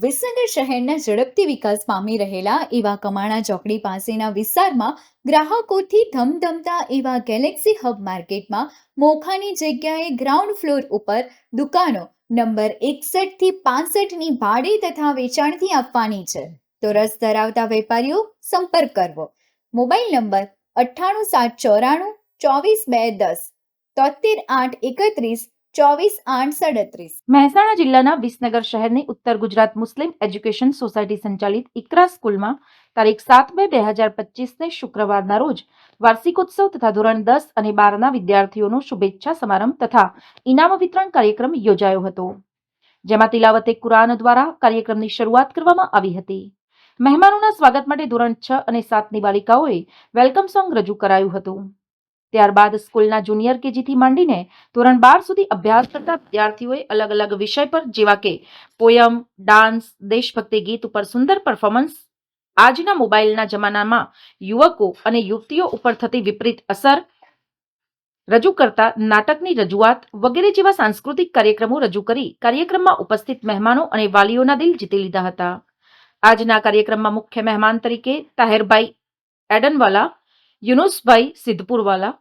વિસનગર શહેરના ઝડપથી વિકાસ પામી રહેલા એવા કમાણા ચોકડી પાસેના વિસ્તારમાં ગ્રાહકોથી ધમધમતા એવા ગેલેક્સી હબ માર્કેટમાં મોખાની જગ્યાએ ગ્રાઉન્ડ ફ્લોર ઉપર દુકાનો નંબર 61 થી 65ની ભાડે તથા વેચાણથી આપવાની છે. તો રસ ધરાવતા વેપારીઓ સંપર્ક કરવો. Mobile number 98 794 24210 73 831 24 8 37. મહેસાણા જિલ્લાના વિસનગર શહેરની ઉત્તર ગુજરાત મુસ્લિમ એજ્યુકેશન સોસાયટી સંચાલિત ઇકરા સ્કૂલમાં તારીખ 7/2/2025ને શુક્રવારના રોજ વાર્ષિકોત્સવ તથા ધોરણ 10 અને 12ના વિદ્યાર્થીઓનો શુભેચ્છા સમારંભ તથા ઇનામ વિતરણ કાર્યક્રમ યોજાયો હતો, જેમાં તિલાવતે કુરાન દ્વારા કાર્યક્રમની શરૂઆત કરવામાં આવી હતી. મહેમાનોના સ્વાગત માટે ધોરણ 6 અને 7ની બાલિકાઓએ વેલકમ સોંગ રજૂ કરાયું હતું. ત્યારબાદ સ્કૂલના જુનિયર કેજીથી માંડીને ધોરણ 12 સુધી અભ્યાસ કરતા વિદ્યાર્થીઓએ અલગ અલગ વિષય પર જેવા કે પોયમ, ડાન્સ, દેશભક્તિ ગીત ઉપર સુંદર પરફોર્મન્સ, આજના મોબાઈલના જમાનામાં યુવકો અને યુવતીઓ ઉપર થતી વિપરીત અસર રજૂ કરતા નાટકની રજૂઆત વગેરે જેવા સાંસ્કૃતિક કાર્યક્રમો રજૂ કરી કાર્યક્રમમાં ઉપસ્થિત મહેમાનો અને વાલીઓના દિલ જીતી લીધા હતા. આજના કાર્યક્રમમાં મુખ્ય મહેમાન તરીકે તાહેરભાઈ એડનવાલા, યુનુસભાઈ સિદ્ધપુરવાલા,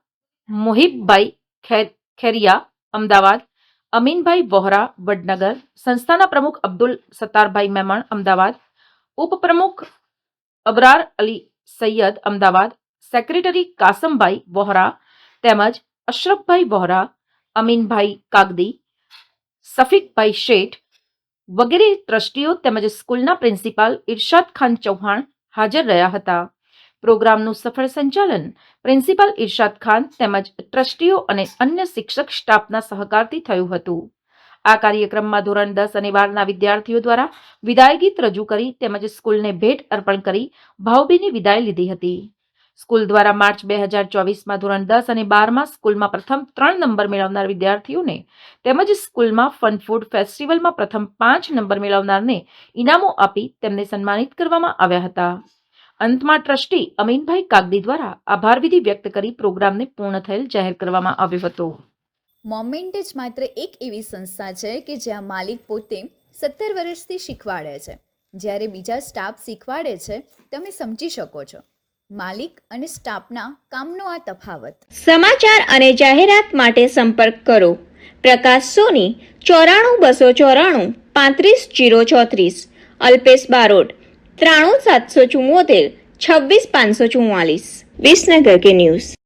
મોહિબભાઈ ખેરિયા અમદાવાદ, અમીનભાઈ વોહરા વડનગર, સંસ્થાના પ્રમુખ અબ્દુલ સત્તારભાઈ મેમણ અમદાવાદ, ઉપપ્રમુખ અબરાર અલી સૈયદ અમદાવાદ, સેક્રેટરી કાસમભાઈ વોહરા તેમજ અશરફભાઈ વોહરા, અમીનભાઈ કાગદી, સફીકભાઈ શેઠ વગેરે ટ્રસ્ટીઓ તેમજ સ્કૂલના પ્રિન્સિપાલ ઇરશાદ ખાન ચૌહાણ હાજર રહ્યા હતા. પ્રોગ્રામનું સફળ સંચાલન પ્રિન્સિપાલ ઇરશાદ ખાન તેમજ ટ્રસ્ટીઓ અને અન્ય શિક્ષક સ્ટાફના સહકારથી થયું હતું. આ કાર્યક્રમમાં ધોરણ 10 અને 12ના વિદ્યાર્થીઓ દ્વારા વિદાય ગીત રજૂ કરી તેમજ સ્કૂલને ભેટ અર્પણ કરી ભાવભીની વિદાય લીધી હતી. સ્કૂલ દ્વારા માર્ચ 2024માં ધોરણ 10 અને 12માં સ્કૂલમાં પ્રથમ 3 નંબર મેળવનાર વિદ્યાર્થીઓને તેમજ સ્કૂલમાં ફન ફૂડ ફેસ્ટિવલમાં પ્રથમ 5 નંબર મેળવનારને ઇનામો આપી તેમને સન્માનિત કરવામાં આવ્યા હતા. અંતમાં ટ્રસ્ટી અમીનભાઈ કાગદી દ્વારા આભાર વિધિ વ્યક્ત કરી પ્રોગ્રામને પૂર્ણ થયેલ જાહેર કરવામાં આવ્યો હતો. મોમેન્ટ માત્ર એક એવી સંસ્થા છે કે જ્યાં માલિક પોતે 17 વર્ષથી શીખવાડે છે, જ્યારે બીજા સ્ટાફ શીખવાડે છે. તમે સમજી શકો છો માલિક અને સ્ટાફના કામનો આ તફાવત. સમાચાર અને જાહેરાત માટે સંપર્ક કરો પ્રકાશ સોની 94 294 35034, અલ્પેશ બારોટ 93 774 26 544. વિસનગર કે ન્યૂઝ.